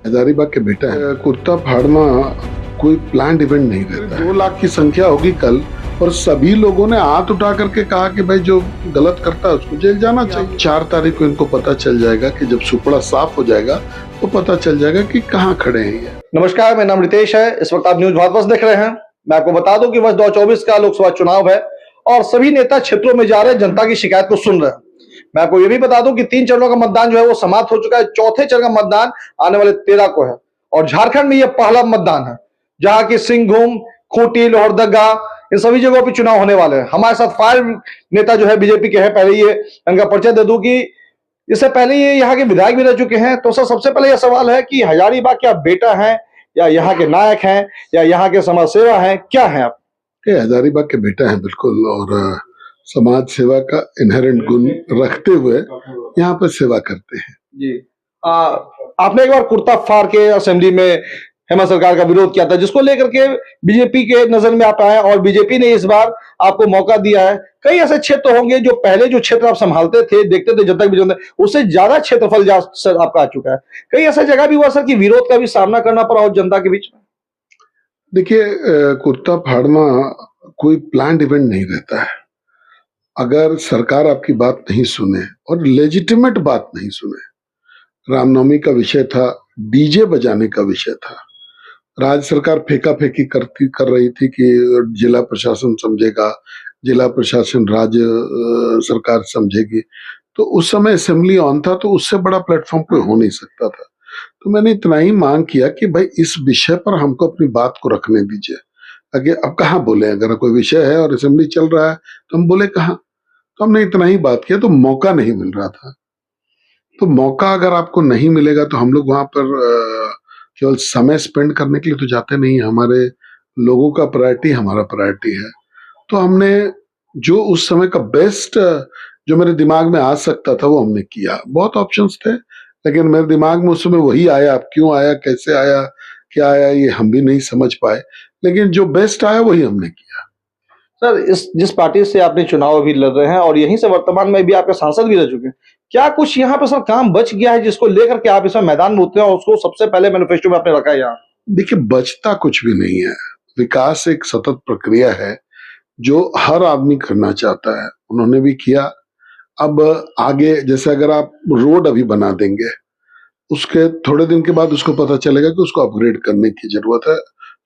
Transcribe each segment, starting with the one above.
हजारीबाग के बेटा है। कुर्ता फाड़ना कोई प्लान्ड इवेंट नहीं रहता है। 2 लाख की संख्या होगी कल और सभी लोगों ने हाथ उठा करके कहा कि भाई जो गलत करता है उसको जेल जाना चाहिए। 4 तारीख को इनको पता चल जाएगा कि जब सुपड़ा साफ हो जाएगा तो पता चल जाएगा कि कहाँ खड़े हैं ये। नमस्कार, मेरा नाम रितेश है। इस वक्त आप न्यूज भारत देख रहे हैं। मैं आपको बता दूं कि वर्ष 2024 का लोकसभा चुनाव है और सभी नेता क्षेत्रों में जा रहे हैं, जनता की शिकायत को सुन रहे हैं। मैं आपको ये भी बता दूं कि 3 चरणों का मतदान जो है वो समाप्त हो चुका है। चौथे चरण का मतदान आने वाले 13 को है और झारखंड में यह पहला मतदान है जहां की सिंहभूम, खूंटी, लोहरदगा इन सभी जगहों पर चुनाव होने वाले हैं। हमारे साथ 5 नेता जो है बीजेपी के हैं। पहले ये इनका परिचय दे दूं कि इससे पहले ये यहाँ के विधायक भी रह चुके हैं। तो सर, सबसे पहले यह सवाल है कि हजारीबाग क्या बेटा है या यहाँ के नायक हैं या यहाँ के समाज सेवा हैं, क्या है आप? हजारीबाग के बेटा है बिल्कुल, और समाज सेवा का इनहेरेंट गुण रखते हुए यहाँ पर सेवा करते हैं जी। आपने एक बार कुर्ता फाड़ के असेंबली में हेमंत सरकार का विरोध किया था, जिसको लेकर के बीजेपी के नजर में आप आए और बीजेपी ने इस बार आपको मौका दिया है। कई ऐसे क्षेत्र होंगे जो पहले जो क्षेत्र आप संभालते थे, देखते थे जनता की, उससे ज्यादा क्षेत्रफल सर आपका आ चुका है। कई ऐसा जगह भी हुआ सर कि विरोध का भी सामना करना पड़ा और जनता के बीच में। देखिए, कुर्ता फाड़ना कोई प्लान्ड इवेंट नहीं रहता है। अगर सरकार आपकी बात नहीं सुने और लेजिटिमेट बात नहीं सुने, रामनवमी का विषय था, डीजे बजाने का विषय था, राज्य सरकार फेंका फेंकी कर रही थी कि जिला प्रशासन समझेगा, जिला प्रशासन राज्य सरकार समझेगी, तो उस समय असेंबली ऑन था, तो उससे बड़ा प्लेटफॉर्म कोई हो नहीं सकता था। तो मैंने इतना ही मांग किया कि भाई इस विषय पर हमको अपनी बात को रखने दीजिए। आगे अब कहाँ बोले, अगर कोई विषय है और असेंबली चल रहा है तो हम बोले कहाँ। तो हमने इतना ही बात किया, तो मौका नहीं मिल रहा था। तो मौका अगर आपको नहीं मिलेगा तो हम लोग वहां पर केवल समय स्पेंड करने के लिए तो जाते नहीं। हमारे लोगों का प्रायोरिटी हमारा प्रायोरिटी है। तो हमने जो उस समय का बेस्ट जो मेरे दिमाग में आ सकता था वो हमने किया। बहुत ऑप्शंस थे, लेकिन मेरे दिमाग में उस समय वही आया। अब क्यों आया, कैसे आया, क्या आया, ये हम भी नहीं समझ पाए, लेकिन जो बेस्ट आया वही हमने किया। सर, इस जिस पार्टी से आपने चुनाव अभी लड़ रहे हैं और यहीं से वर्तमान में भी आपके सांसद भी रह चुके हैं, क्या कुछ यहाँ पे सर काम बच गया है जिसको लेकर के आप इसमें मैदान में उतरे और उसको सबसे पहले मैनिफेस्टो में आपने रखा है यहाँ? देखिए, बचता कुछ भी नहीं है। विकास एक सतत प्रक्रिया है जो हर आदमी करना चाहता है। उन्होंने भी किया। अब आगे जैसे अगर आप रोड अभी बना देंगे, उसके थोड़े दिन के बाद उसको पता चलेगा कि उसको अपग्रेड करने की जरूरत है।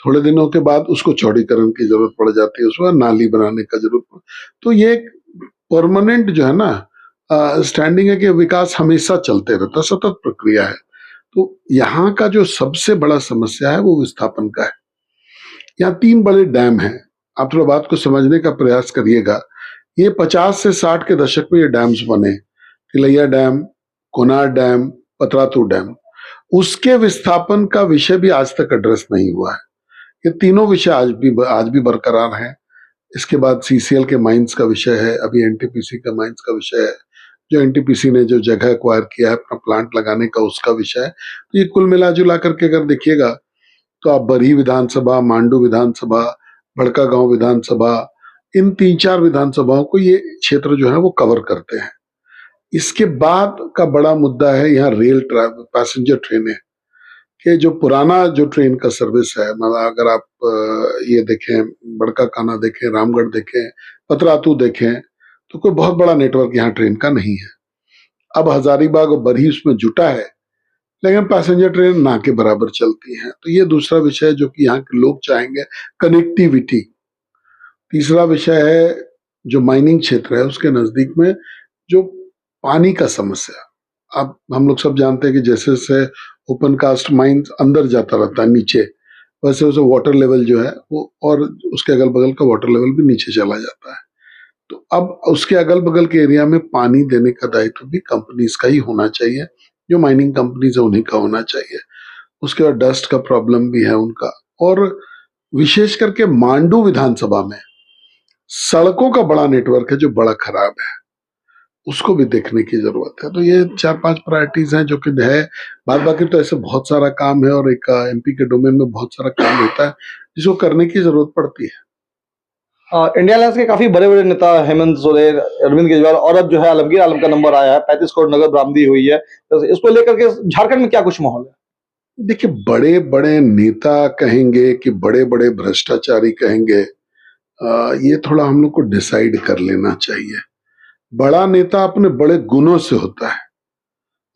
थोड़े दिनों के बाद उसको चौड़ीकरण की जरूरत पड़ जाती है, उसमें नाली बनाने का जरूरत। तो ये एक परमानेंट जो है ना स्टैंडिंग है कि विकास हमेशा चलते रहता, सतत प्रक्रिया है। तो यहाँ का जो सबसे बड़ा समस्या है वो विस्थापन का है। यहाँ 3 बड़े डैम हैं। आप थोड़ा बात को समझने का प्रयास करिएगा। ये 50 से 60 के दशक में ये डैम्स बने। Tilaiya dam, Konar dam, Patratu dam. उसके विस्थापन का विषय भी आज तक एड्रेस नहीं हुआ है। ये तीनों विषय आज भी बरकरार हैं। इसके बाद सीसीएल के माइंस का विषय है, अभी एनटीपीसी का माइंस का विषय है, जो एनटीपीसी ने जो जगह एक्वायर किया है अपना प्लांट लगाने का, उसका विषय है। तो ये कुल मिला जुला करके अगर देखिएगा तो आप बरही विधानसभा, मांडू विधानसभा, बड़कागांव विधानसभा, इन 3-4 विधानसभाओं को ये क्षेत्र जो है वो कवर करते हैं। इसके बाद का बड़ा मुद्दा है यहाँ रेल पैसेंजर ट्रेनें कि जो पुराना जो ट्रेन का सर्विस है, मतलब अगर आप ये देखें, बड़का काना देखें, रामगढ़ देखें, पतरातू देखें, तो कोई बहुत बड़ा नेटवर्क यहाँ ट्रेन का नहीं है। अब हजारीबाग और बरही उसमें जुटा है, लेकिन पैसेंजर ट्रेन ना के बराबर चलती हैं। तो ये दूसरा विषय है जो कि यहाँ के लोग चाहेंगे, कनेक्टिविटी। तीसरा विषय है जो माइनिंग क्षेत्र है उसके नजदीक में जो पानी का समस्या। अब हम लोग सब जानते हैं कि जैसे जैसे ओपन कास्ट माइंस अंदर जाता रहता है नीचे, वैसे वैसे वाटर लेवल जो है वो और उसके अगल बगल का वाटर लेवल भी नीचे चला जाता है। तो अब उसके अगल बगल के एरिया में पानी देने का दायित्व भी कंपनीज का ही होना चाहिए, जो माइनिंग कंपनीज है उन्हीं का होना चाहिए। उसके बाद डस्ट का प्रॉब्लम भी है उनका। और विशेष करके मांडू विधानसभा में सड़कों का बड़ा नेटवर्क है जो बड़ा खराब है, उसको भी देखने की जरूरत है। तो ये 4-5 प्रायोरिटीज हैं जो कि है। बाद बाकी तो ऐसे बहुत सारा काम है और एक एमपी के डोमेन में बहुत सारा काम होता है जिसको करने की जरूरत पड़ती है। इंडिया अलायंस के काफी बड़े बड़े नेता हेमंत सोरेन, अरविंद केजरीवाल और अब जो है आलमगीर आलम का नंबर आया है, 35 करोड़ नगद बरामदी हुई है। तो इसको लेकर के झारखंड में क्या कुछ माहौल है? देखिए, बड़े बड़े नेता कहेंगे कि बड़े बड़े भ्रष्टाचारी कहेंगे, ये थोड़ा हम लोग को डिसाइड कर लेना चाहिए। बड़ा नेता अपने बड़े गुणों से होता है।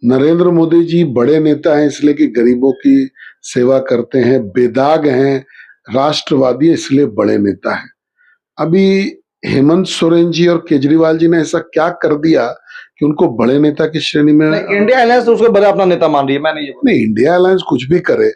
नरेंद्र मोदी जी बड़े नेता हैं इसलिए कि गरीबों की सेवा करते हैं, बेदाग हैं, राष्ट्रवादी है, इसलिए बड़े नेता हैं। अभी हेमंत सोरेन जी और केजरीवाल जी ने ऐसा क्या कर दिया कि उनको बड़े नेता की श्रेणी में इंडिया अलायंस तो उसको बड़ा अपना नेता मान रही है, मैं नहीं ये नहीं, इंडिया अलायंस कुछ भी करे,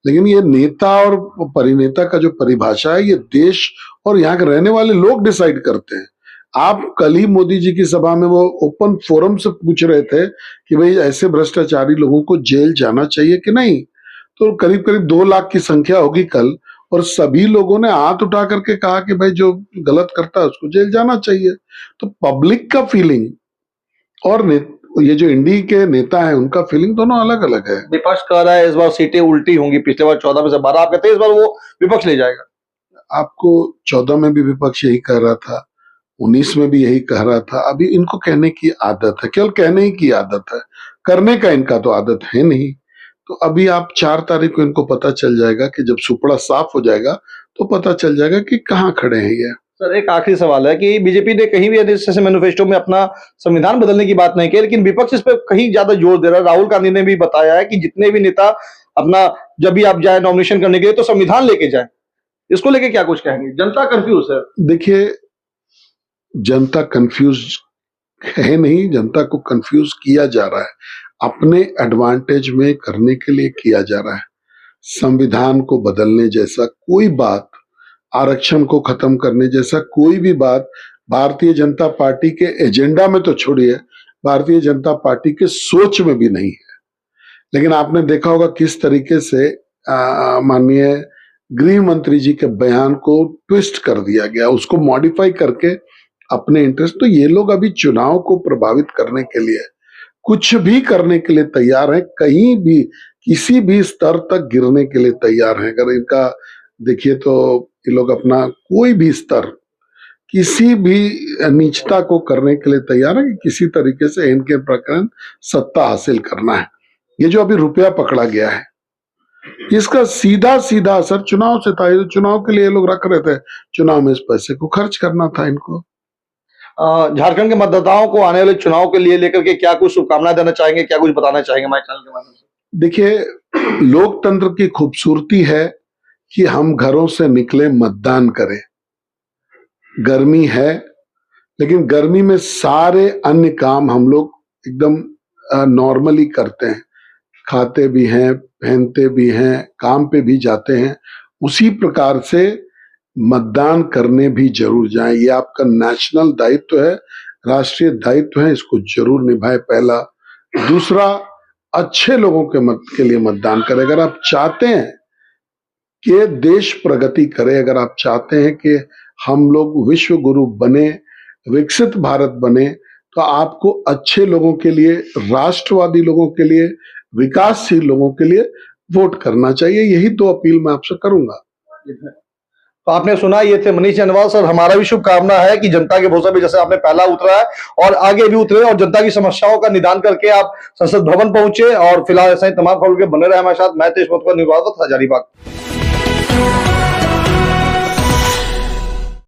लेकिन ये नेता और परिनेता का जो परिभाषा है, ये देश और यहाँ के रहने वाले लोग डिसाइड करते हैं। आप कल ही मोदी जी की सभा में वो ओपन फोरम से पूछ रहे थे कि भाई ऐसे भ्रष्टाचारी लोगों को जेल जाना चाहिए कि नहीं, तो करीब करीब 2 लाख की संख्या होगी कल, और सभी लोगों ने हाथ उठा करके कहा कि भाई जो गलत करता है उसको जेल जाना चाहिए। तो पब्लिक का फीलिंग और ये जो इंडी के नेता है उनका फीलिंग दोनों अलग अलग है। विपक्ष कह रहा है इस बार सीटें उल्टी होंगी, पिछले बार 14 में से 12, आप कहते हैं इस बार वो विपक्ष ले जाएगा। आपको 14 में भी विपक्ष यही कह रहा था, 19 में भी यही कह रहा था। अभी इनको कहने की आदत है, केवल कहने ही की आदत है, करने का इनका तो आदत है नहीं। तो अभी आप 4 तारीख को इनको पता चल जाएगा कि जब सुपड़ा साफ हो जाएगा तो पता चल जाएगा कि कहाँ खड़े हैं ये। सर, एक आखिरी सवाल है कि बीजेपी ने कहीं भी जैसे मैनिफेस्टो में अपना संविधान बदलने की बात नहीं की, लेकिन विपक्ष इस पर कहीं ज्यादा जोर दे रहा है। राहुल गांधी ने भी बताया है कि जितने भी नेता अपना जब भी आप जाए नॉमिनेशन करने के लिए तो संविधान लेके जाए। इसको लेके क्या कुछ कहेंगे? जनता कंफ्यूज है। देखिए, जनता कंफ्यूज है नहीं, जनता को कंफ्यूज किया जा रहा है, अपने एडवांटेज में करने के लिए किया जा रहा है। संविधान को बदलने जैसा कोई बात, आरक्षण को खत्म करने जैसा कोई भी बात भारतीय जनता पार्टी के एजेंडा में तो छोड़िए, भारतीय जनता पार्टी के सोच में भी नहीं है। लेकिन आपने देखा होगा किस तरीके से माननीय गृह मंत्री जी के बयान को ट्विस्ट कर दिया गया, उसको मॉडिफाई करके अपने इंटरेस्ट। तो ये लोग अभी चुनाव को प्रभावित करने के लिए कुछ भी करने के लिए तैयार हैं, कहीं भी किसी भी स्तर तक गिरने के लिए तैयार हैं। अगर इनका देखिए तो ये लोग अपना कोई भी स्तर, किसी भी नीचता को करने के लिए तैयार है कि किसी तरीके से इनके प्रकरण सत्ता हासिल करना है। ये जो अभी रुपया पकड़ा गया है, इसका सीधा सीधा असर चुनाव से था। चुनाव के लिए लोग रख रहे थे, चुनाव में इस पैसे को खर्च करना था इनको। झारखंड के मतदाताओं को आने वाले चुनाव के लिए लेकर के क्या कुछ शुभकामनाएं देना चाहेंगे, क्या कुछ बताना चाहेंगे हमारे चैनल के माध्यम से? देखिए, लोकतंत्र की खूबसूरती है कि हम घरों से निकले, मतदान करें। गर्मी है, लेकिन गर्मी में सारे अन्य काम हम लोग एकदम नॉर्मली करते हैं, खाते भी हैं, पहनते भी हैं, काम पे भी जाते हैं। उसी प्रकार से मतदान करने भी जरूर जाएं। ये आपका नेशनल दायित्व है, राष्ट्रीय दायित्व है, इसको जरूर निभाएं। पहला। दूसरा, अच्छे लोगों के लिए मतदान करें। अगर आप चाहते हैं कि देश प्रगति करे, अगर आप चाहते हैं कि हम लोग विश्व गुरु बने, विकसित भारत बने, तो आपको अच्छे लोगों के लिए, राष्ट्रवादी लोगों के लिए, विकासशील लोगों के लिए वोट करना चाहिए। यही 2 अपील मैं आपसे करूंगा। तो आपने सुना, ये थे मनीष जंडवाल सर। हमारा भी शुभकामना है कि जनता के भरोसे पे जैसे आपने पहला उतरा है और आगे भी उतरे और जनता की समस्याओं का निदान करके आप संसद भवन पहुंचे। और फिलहाल ऐसा ही तमाम खबरों के बने रहे हमारे साथ। मैं तेज हजारीबाग।